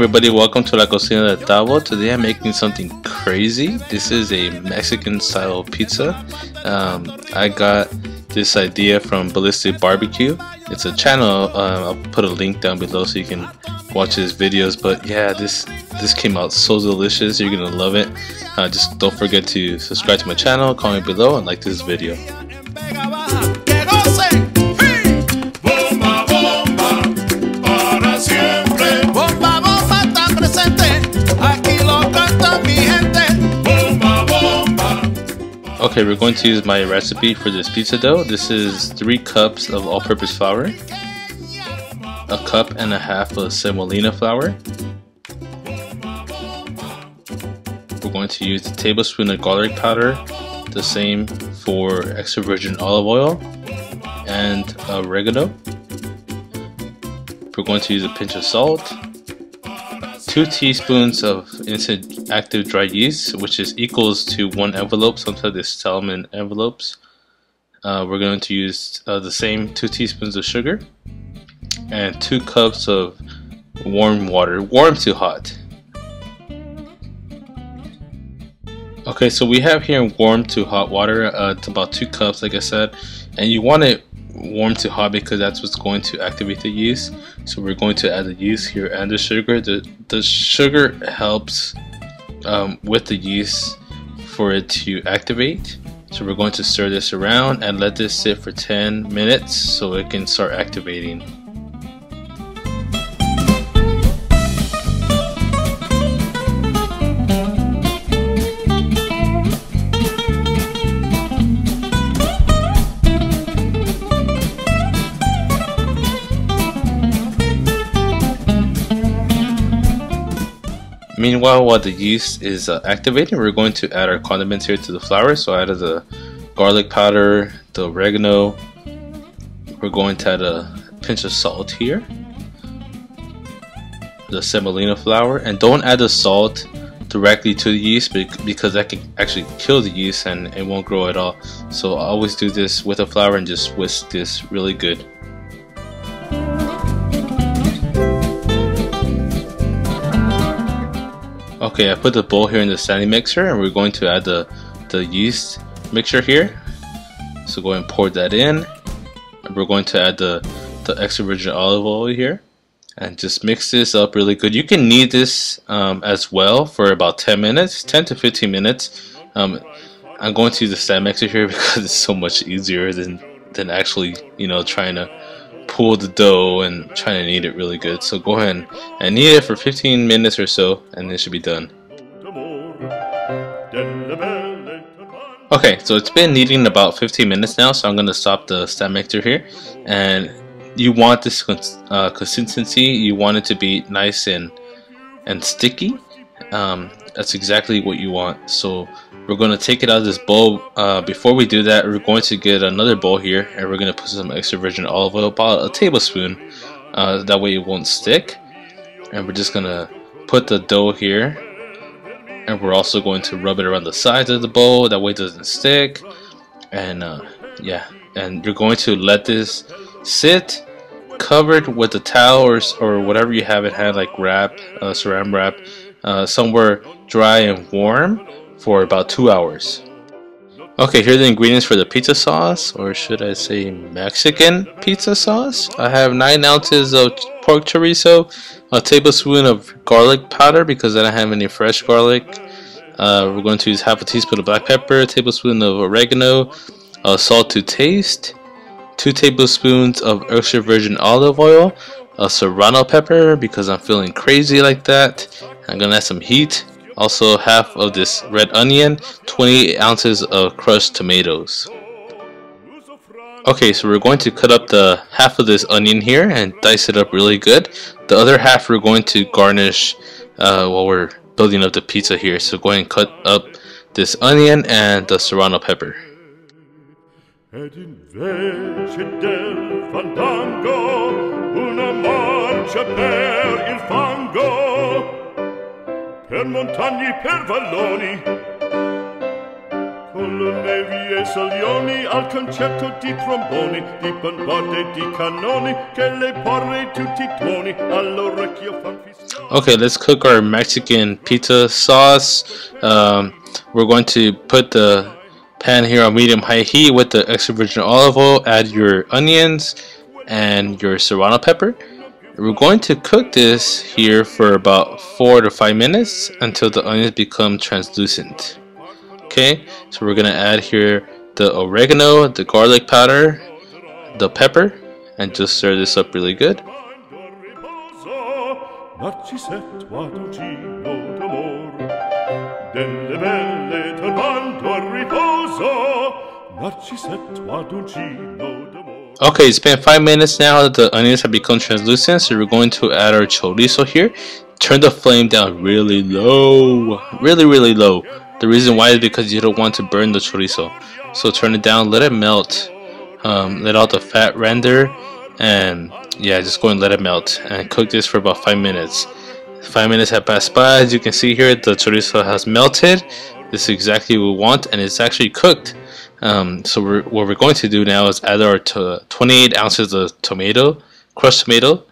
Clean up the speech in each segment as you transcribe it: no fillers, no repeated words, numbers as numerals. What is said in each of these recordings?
everybody, welcome to La Cocina de Tavo. Today I'm making something crazy. This is a Mexican style pizza. I got this idea from Ballisticbbq. It's a channel. I'll put a link down below so you can watch his videos. But yeah, this came out so delicious. You're gonna love it. Just don't forget to subscribe to my channel, comment below, and like this video. Okay, we're going to use my recipe for this pizza dough. This is 3 cups of all-purpose flour, 1.5 cups of semolina flour. We're going to use a tablespoon of garlic powder, the same for extra virgin olive oil, and oregano. We're going to use a pinch of salt, 2 teaspoons of instant active dry yeast, which is equals to 1 envelope. Sometimes they sell them in envelopes. We're going to use the same 2 teaspoons of sugar and 2 cups of warm water, warm to hot. Okay, so we have here warm to hot water. It's about 2 cups, like I said, and you want it warm to hot because that's what's going to activate the yeast. So we're going to add the yeast here and the sugar. The sugar helps with the yeast for it to activate. So we're going to stir this around and let this sit for 10 minutes so it can start activating. Meanwhile, while the yeast is activating, we're going to add our condiments here to the flour. So I added the garlic powder, the oregano. We're going to add a pinch of salt here, the semolina flour, and don't add the salt directly to the yeast because that can actually kill the yeast and it won't grow at all. So I always do this with the flour and just whisk this really good. Okay, I put the bowl here in the standing mixer and we're going to add the yeast mixture here. So go ahead and pour that in. And we're going to add the extra virgin olive oil here and just mix this up really good. You can knead this as well for about 10 minutes, 10 to 15 minutes. I'm going to use the stand mixer here because it's so much easier than actually, you know, trying to pull the dough and trying to knead it really good. So go ahead and knead it for 15 minutes or so and it should be done. Okay, so it's been kneading about 15 minutes now, so I'm going to stop the stand mixer here. And you want this consistency, you want it to be nice and sticky. That's exactly what you want. So we're going to take it out of this bowl. Before we do that, we're going to get another bowl here and we're going to put some extra virgin olive oil, about a tablespoon. That way it won't stick. And we're just going to put the dough here. And we're also going to rub it around the sides of the bowl. That way it doesn't stick. And yeah, and you're going to let this sit covered with a towel or whatever you have at hand, like wrap, saran wrap, somewhere dry and warm for about 2 hours. Okay, here are the ingredients for the pizza sauce, or should I say Mexican pizza sauce. I have 9 ounces of pork chorizo, a tablespoon of garlic powder because I don't have any fresh garlic. We're going to use half a teaspoon of black pepper, a tablespoon of oregano, salt to taste, 2 tablespoons of extra virgin olive oil, a serrano pepper because I'm feeling crazy like that. I'm gonna add some heat. Also half of this red onion, 28 ounces of crushed tomatoes. Okay, so we're going to cut up the half of this onion here and dice it up really good. The other half we're going to garnish while we're building up the pizza here. So go ahead and cut up this onion and the serrano pepper. Ed invece del fandango una marcia per il fango, per montagne, per valloni, con nevi e solioni al concerto di tromboni, di bombardie di cannoni che le porre tutti i tuoni all'orecchio fan fischiare. Okay, let's cook our Mexican pizza sauce. We're going to put the pan here on medium-high heat with the extra virgin olive oil. Add your onions and your serrano pepper. We're going to cook this here for about 4 to 5 minutes until the onions become translucent. Okay, so we're gonna add here the oregano, the garlic powder, the pepper, and just stir this up really good. Okay, it's been 5 minutes now that the onions have become translucent, so we're going to add our chorizo here. Turn the flame down really low, really low. The reason why is because you don't want to burn the chorizo. So turn it down, let it melt, let all the fat render, and yeah, just go and let it melt and cook this for about 5 minutes. 5 minutes have passed by. As you can see here, the chorizo has melted. This is exactly what we want, and it's actually cooked. So what we're going to do now is add our 28 ounces of tomato, crushed tomato,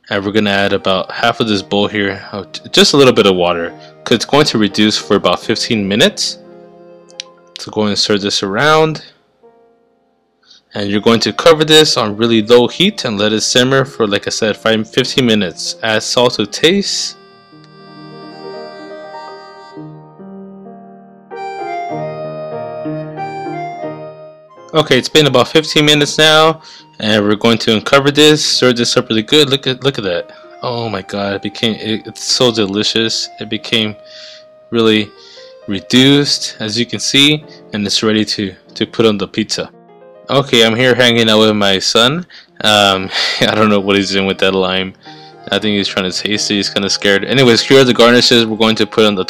and we're going to add about half of this bowl here, just a little bit of water, because it's going to reduce for about 15 minutes. So go and stir this around, and you're going to cover this on really low heat and let it simmer for, like I said, 15 minutes. Add salt to taste. Okay, it's been about 15 minutes now, and we're going to uncover this, stir this up really good. Look at that. Oh my god, it's so delicious. It became really reduced, as you can see, and it's ready to put on the pizza. Okay, I'm here hanging out with my son. I don't know what he's doing with that lime. I think he's trying to taste it. He's kind of scared. Anyways, here are the garnishes we're going to put on the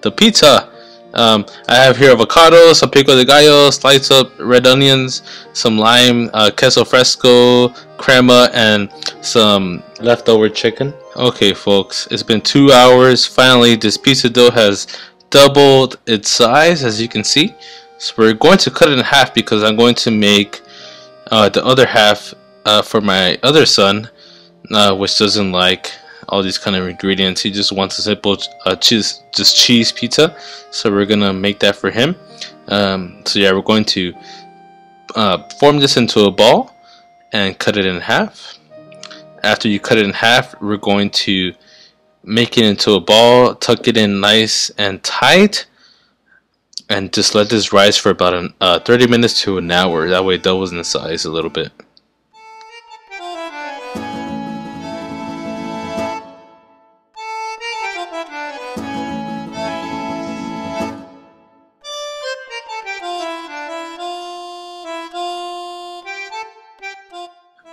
the pizza. I have here avocado, some pico de gallo, sliced up red onions, some lime, queso fresco, crema, and some leftover chicken. Okay folks, it's been 2 hours. Finally, this pizza dough has doubled its size, as you can see. So we're going to cut it in half because I'm going to make the other half for my other son, which doesn't like all these kind of ingredients. He just wants a simple cheese pizza, so we're gonna make that for him. So yeah, we're going to form this into a ball and cut it in half. After you cut it in half, we're going to make it into a ball, tuck it in nice and tight, and just let this rise for about 30 minutes to an hour. That way it doubles in size a little bit.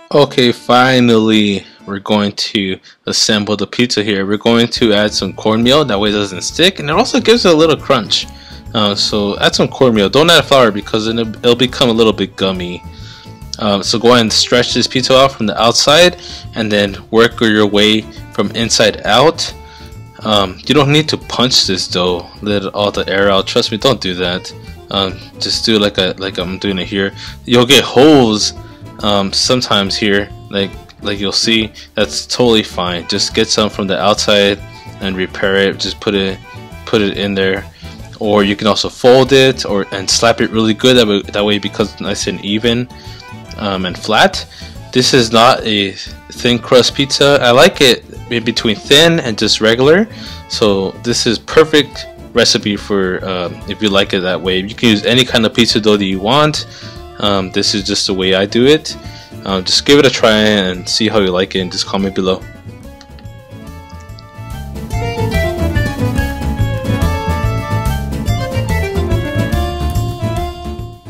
Okay, finally we're going to assemble the pizza here. We're going to add some cornmeal, that way it doesn't stick, and it also gives it a little crunch. So add some cornmeal. Don't add flour because it'll become a little bit gummy. So go ahead and stretch this pizza out from the outside and then work your way from inside out. You don't need to punch this dough, let all the air out. Trust me, don't do that. Just do like I'm doing it here. You'll get holes sometimes here, like you'll see. That's totally fine. Just get some from the outside and repair it. Just put it in there, or you can also fold it and slap it really good. That way it becomes nice and even and flat. This is not a thin crust pizza. I like it in between thin and just regular. So this is perfect recipe for if you like it that way. You can use any kind of pizza dough that you want. This is just the way I do it. Just give it a try and see how you like it, and just comment below.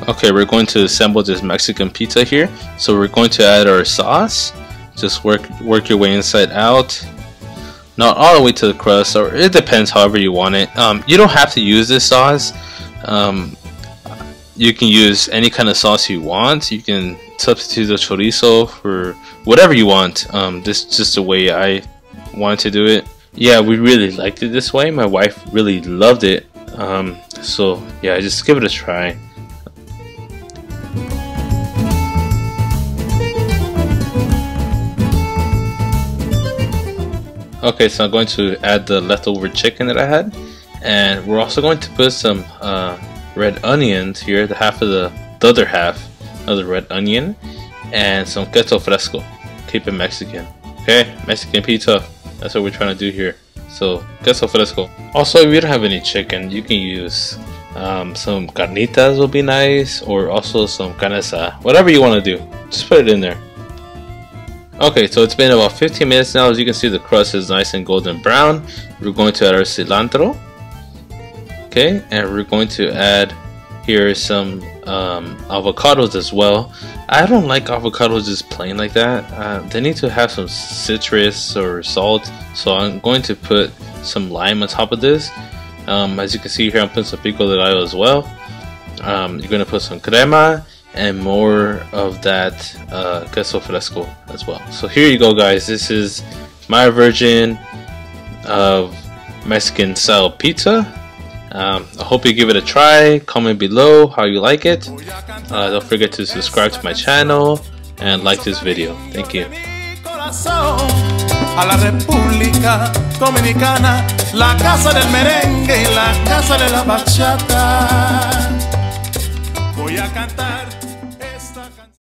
Okay, we're going to assemble this Mexican pizza here. So we're going to add our sauce. Just work your way inside out. Not all the way to the crust, or it depends however you want it. You don't have to use this sauce. You can use any kind of sauce you want. You can substitute the chorizo for whatever you want. This is just the way I wanted to do it. Yeah, we really liked it this way. My wife really loved it. So yeah, just give it a try. Okay, so I'm going to add the leftover chicken that I had, and we're also going to put some red onions here, the other half of the red onion, and some queso fresco. Keep it Mexican, okay? Mexican pizza. That's what we're trying to do here. So queso fresco. Also, if you don't have any chicken, you can use some carnitas will be nice, or also some carne asada. Whatever you want to do, just put it in there. Okay, so it's been about 15 minutes now. As you can see, the crust is nice and golden brown. We're going to add our cilantro. Okay, and we're going to add here some avocados as well. I don't like avocados just plain like that. They need to have some citrus or salt. So I'm going to put some lime on top of this. As you can see here, I'm putting some pico de gallo as well. You're going to put some crema and more of that queso fresco as well. So here you go, guys. This is my version of Mexican style pizza. I hope you give it a try. Comment below how you like it. Don't forget to subscribe to my channel and like this video. Thank you. A la República Dominicana, la casa del merengue y la casa de la bachata. Voy a cantar.